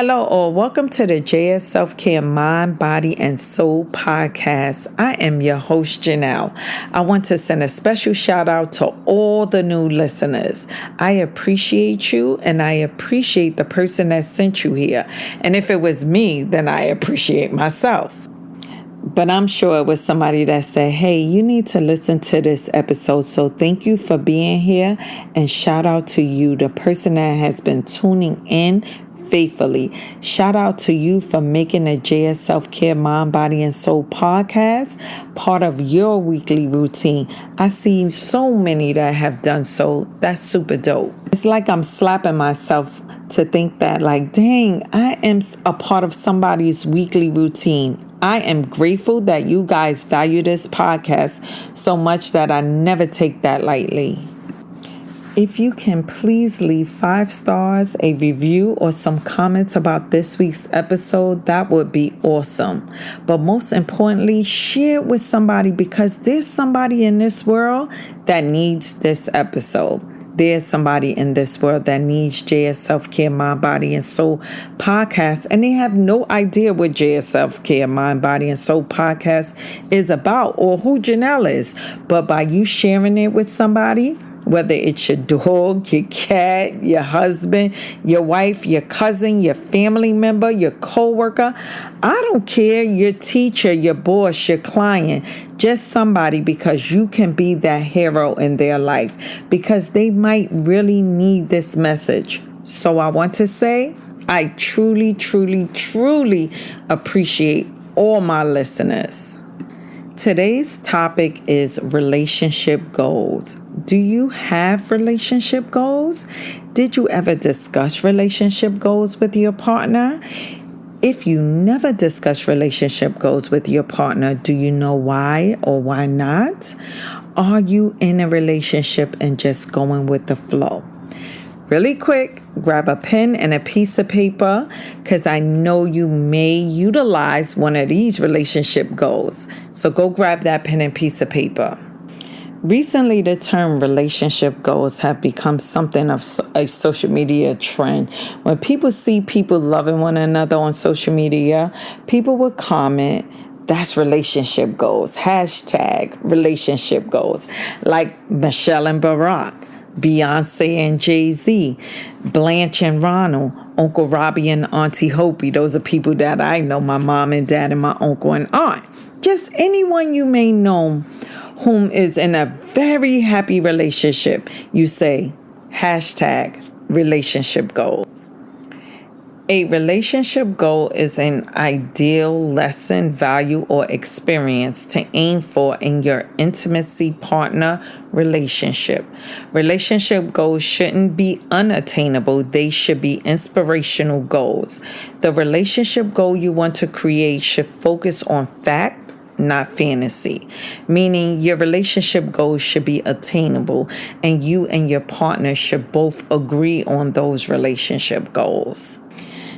Hello, or welcome to the JS Self Care Mind, Body, and Soul podcast. I am your host, Janell. I want to send a special shout out to all the new listeners. I appreciate you, and I appreciate the person that sent you here. And if it was me, then I appreciate myself. But I'm sure it was somebody that said, hey, you need to listen to this episode. So thank you for being here, and shout out to you, the person that has been tuning in faithfully. Shout out to you for making the JS Self Care Mind, Body, and Soul podcast part of your weekly routine. I see so many that have done so. That's super dope. It's like I'm slapping myself to think that, like, dang, I am a part of somebody's weekly routine. I am grateful that you guys value this podcast so much that I never take that lightly. If you can please leave 5 stars, a review, or some comments about this week's episode, that would be awesome. But most importantly, share it with somebody, because there's somebody in this world that needs this episode. There's somebody in this world that needs JS Self Care Mind, Body, and Soul podcast, and they have no idea what JS Self Care Mind, Body, and Soul podcast is about or who Janell is. But by you sharing it with somebody, whether it's your dog, your cat, your husband, your wife, your cousin, your family member, your coworker, I don't care, your teacher, your boss, your client, just somebody, because you can be that hero in their life, because they might really need this message. So I want to say, I truly, truly, truly appreciate all my listeners. Today's topic is relationship goals. Do you have relationship goals? Did you ever discuss relationship goals with your partner? If you never discuss relationship goals with your partner, do you know why or why not? Are you in a relationship and just going with the flow? Really quick, grab a pen and a piece of paper, because I know you may utilize one of these relationship goals. So go grab that pen and piece of paper. Recently, the term relationship goals have become something of a social media trend. When people see people loving one another on social media, people will comment, that's relationship goals, hashtag relationship goals, like Michelle and Barack, Beyonce and Jay-Z, Blanche and Ronald, Uncle Robbie and Auntie Hopi. Those are people that I know, my mom and dad and my uncle and aunt. Just anyone you may know whom is in a very happy relationship, you say hashtag relationship goal. A relationship goal is an ideal lesson, value, or experience to aim for in your intimacy partner relationship. Relationship goals shouldn't be unattainable. They should be inspirational goals. The relationship goal you want to create should focus on fact, not fantasy, meaning your relationship goals should be attainable, and you and your partner should both agree on those relationship goals.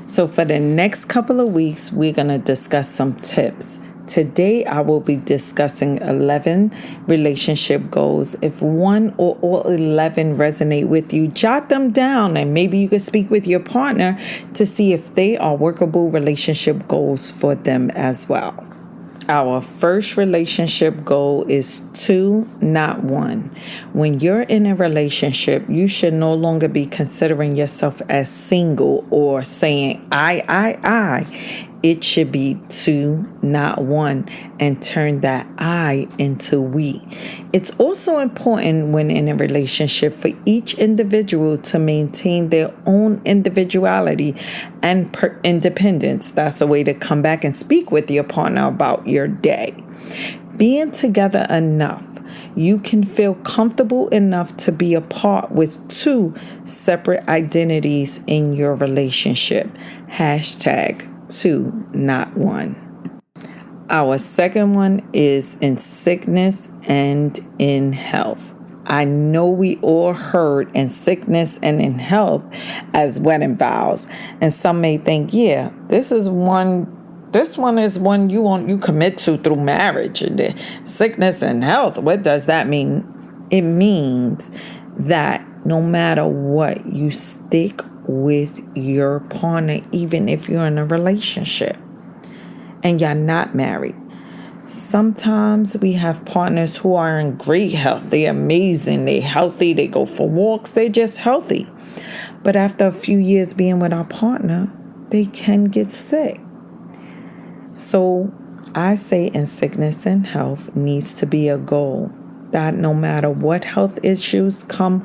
So for the next couple of weeks, we're going to discuss some tips. Today, I will be discussing 11 relationship goals. If one or all 11 resonate with you, jot them down, and maybe you could speak with your partner to see if they are workable relationship goals for them as well. Our first relationship goal is 2, not 1. When you're in a relationship, you should no longer be considering yourself as single or saying I. It should be 2, not 1, and turn that I into we. It's also important when in a relationship for each individual to maintain their own individuality and independence. That's a way to come back and speak with your partner about your day. Being together enough, you can feel comfortable enough to be apart with 2 separate identities in your relationship. Hashtag 2, not 1. Our second one is in sickness and in health. I know we all heard in sickness and in health as wedding vows, and some may think, yeah, this one is one you commit to through marriage. Sickness and health, what does that mean? It means that no matter what, you stick with your partner, even if you're in a relationship and you're not married. Sometimes we have partners who are in great health. They're amazing. They're healthy. They go for walks. They're just healthy. But after a few years being with our partner, they can get sick. So I say in sickness and health needs to be a goal that no matter what health issues come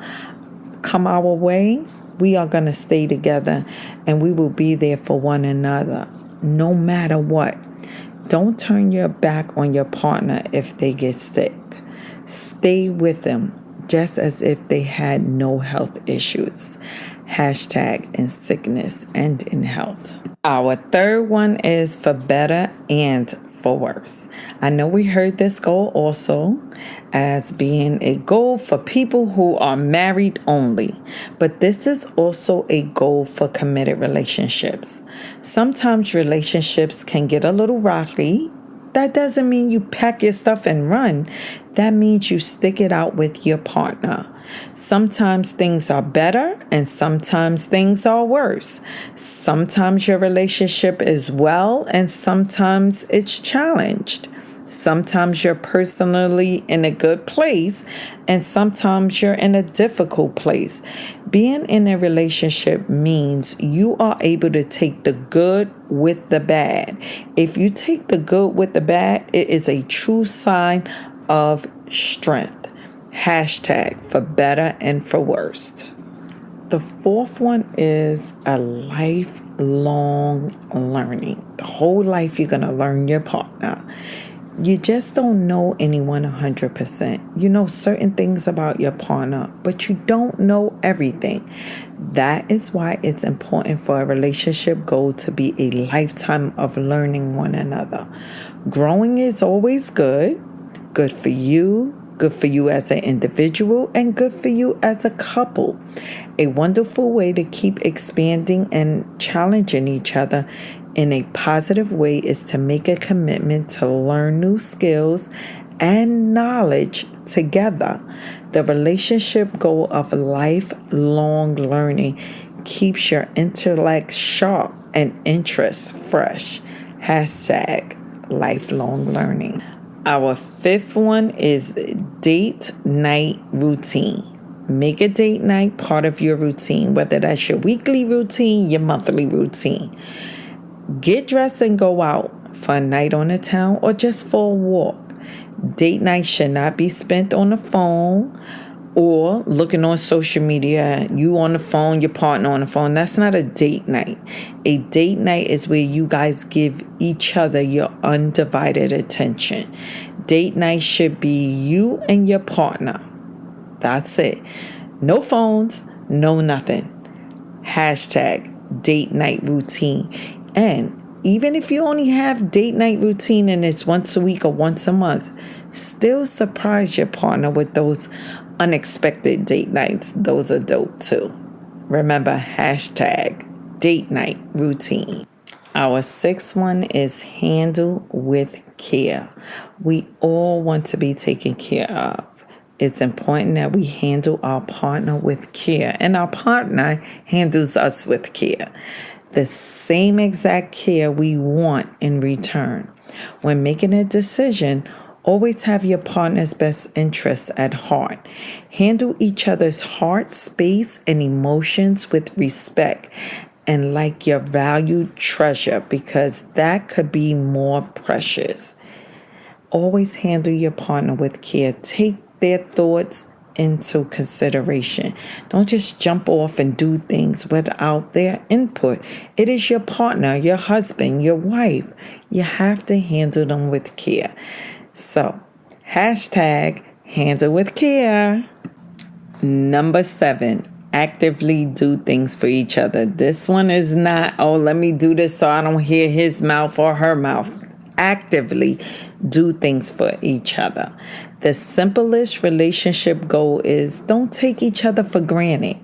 our way, we are going to stay together and we will be there for one another no matter what. Don't turn your back on your partner if they get sick. Stay with them just as if they had no health issues. Hashtag in sickness and in health. Our third one is for better and for worse. I know we heard this goal also as being a goal for people who are married only, but this is also a goal for committed relationships. Sometimes relationships can get a little rocky. That doesn't mean you pack your stuff and run. That means you stick it out with your partner. Sometimes things are better and sometimes things are worse. Sometimes your relationship is well and sometimes it's challenged. Sometimes you're personally in a good place and sometimes you're in a difficult place. Being in a relationship means you are able to take the good with the bad. If you take the good with the bad, it is a true sign of strength. Hashtag for better and for worst. The fourth one is a lifelong learning. The whole life you're going to learn your partner. You just don't know anyone 100%. You know certain things about your partner, but you don't know everything. That is why it's important for a relationship goal to be a lifetime of learning one another. Growing is always good for you, good for you as an individual, and good for you as a couple. A wonderful way to keep expanding and challenging each other in a positive way is to make a commitment to learn new skills and knowledge together. The relationship goal of lifelong learning keeps your intellect sharp and interests fresh. Hashtag lifelong learning. Our fifth one is date night routine. Make a date night part of your routine, whether that's your weekly routine, your monthly routine. Get dressed and go out for a night on the town or just for a walk. Date night should not be spent on the phone or looking on social media. You on the phone, your partner on the phone. That's not a date night. A date night is where you guys give each other your undivided attention. Date night should be you and your partner. That's it. No phones, no nothing. Hashtag date night routine. And even if you only have date night routine and it's once a week or once a month, still surprise your partner with those unexpected date nights. Those are dope too. Remember, hashtag date night routine. Our sixth one is handle with care. We all want to be taken care of. It's important that we handle our partner with care and our partner handles us with care. The same exact care we want in return. When making a decision, always have your partner's best interests at heart. Handle each other's heart space and emotions with respect and like your valued treasure, because that could be more precious. Always handle your partner with care. Take their thoughts into consideration. Don't just jump off and do things without their input. It is your partner, your husband, your wife. You have to handle them with care. So, hashtag handle with care. Number 7, actively do things for each other. This one is not, oh, let me do this so I don't hear his mouth or her mouth. Actively do things for each other. The simplest relationship goal is don't take each other for granted.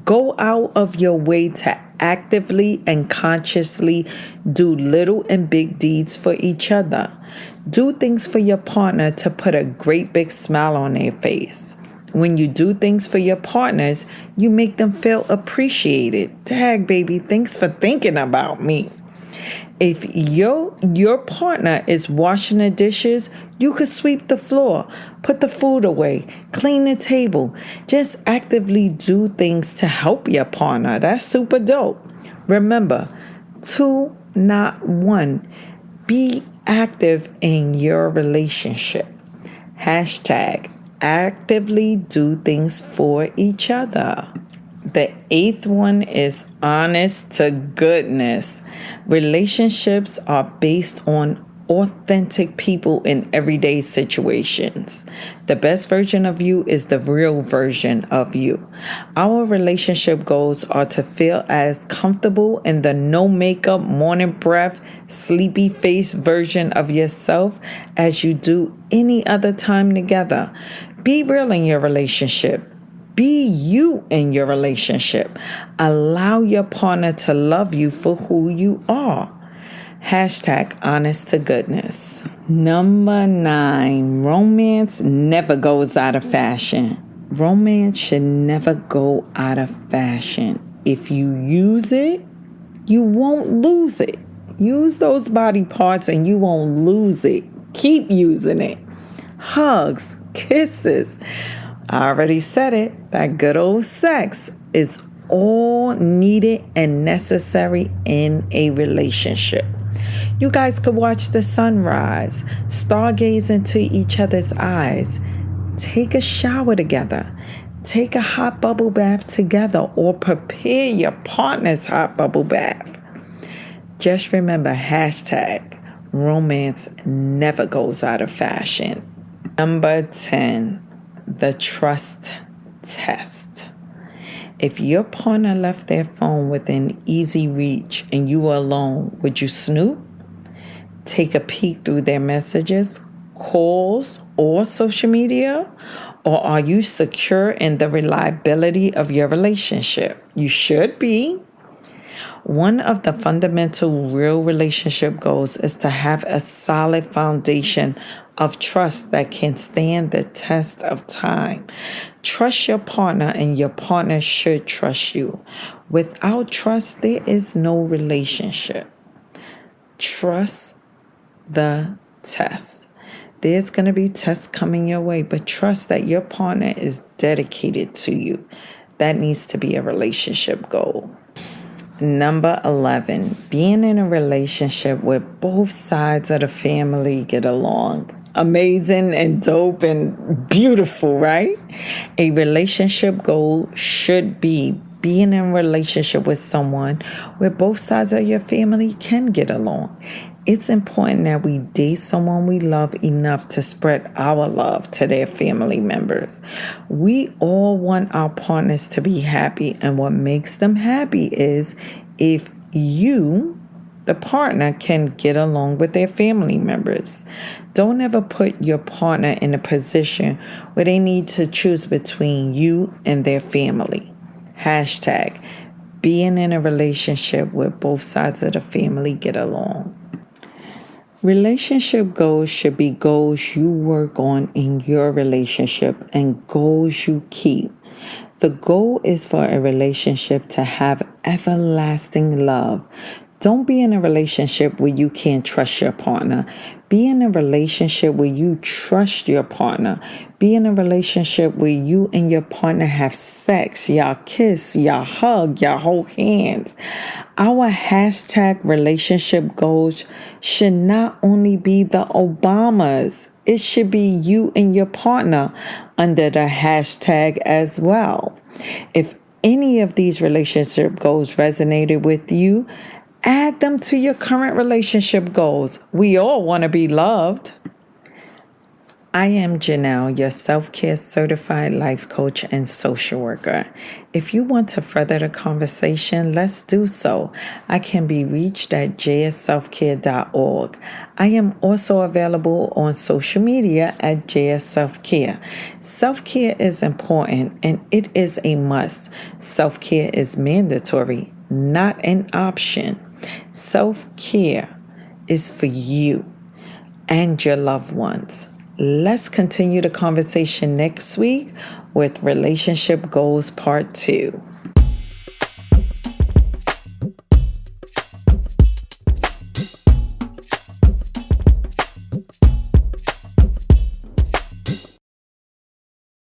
Go out of your way to actively and consciously do little and big deeds for each other. Do things for your partner to put a great big smile on their face. When you do things for your partners, you make them feel appreciated. Dag, baby, thanks for thinking about me. If your partner is washing the dishes, you could sweep the floor, put the food away, clean the table. Just actively do things to help your partner. That's super dope. Remember, 2, not 1. Be active in your relationship. Hashtag actively do things for each other. The 8th one is honest to goodness. Relationships are based on authentic people in everyday situations. The best version of you is the real version of you. Our relationship goals are to feel as comfortable in the no makeup, morning breath, sleepy face version of yourself as you do any other time together. Be real in your relationship. Be you in your relationship. Allow your partner to love you for who you are. Hashtag honest to goodness. Number 9, romance never goes out of fashion. Romance should never go out of fashion. If you use it, you won't lose it. Use those body parts and you won't lose it. Keep using it. Hugs, kisses. I already said it. That good old sex is all needed and necessary in a relationship. You guys could watch the sunrise, stargaze into each other's eyes, take a shower together, take a hot bubble bath together, or prepare your partner's hot bubble bath. Just remember, hashtag romance never goes out of fashion. Number 10, the trust test. If your partner left their phone within easy reach and you were alone, would you snoop? Take a peek through their messages, calls, or social media? Or are you secure in the reliability of your relationship? You should be. One of the fundamental real relationship goals is to have a solid foundation of trust that can stand the test of time. Trust your partner and your partner should trust you. Without trust, there is no relationship. Trust the test. There's going to be tests coming your way, but trust that your partner is dedicated to you. That needs to be a relationship goal. Number 11, being in a relationship where both sides of the family get along. Amazing and dope and beautiful, right? A relationship goal should be being in a relationship with someone where both sides of your family can get along. It's important that we date someone we love enough to spread our love to their family members. We all want our partners to be happy, and what makes them happy is if you, the partner, can get along with their family members. Don't ever put your partner in a position where they need to choose between you and their family. Hashtag being in a relationship where both sides of the family get along. Relationship goals should be goals you work on in your relationship and goals you keep. The goal is for a relationship to have everlasting love. Don't be in a relationship where you can't trust your partner. Be in a relationship where you trust your partner. Be in a relationship where you and your partner have sex, y'all kiss, y'all hug, y'all hold hands. Our hashtag relationship goals should not only be the Obamas. It should be you and your partner under the hashtag as well. If any of these relationship goals resonated with you, add them to your current relationship goals. We all want to be loved. I am Janell, your self-care certified life coach and social worker. If you want to further the conversation, let's do so. I can be reached at jsselfcare.org. I am also available on social media at jsselfcare. Self-care is important and it is a must. Self-care is mandatory, not an option. Self-care is for you and your loved ones. Let's continue the conversation next week with Relationship Goals Part 2.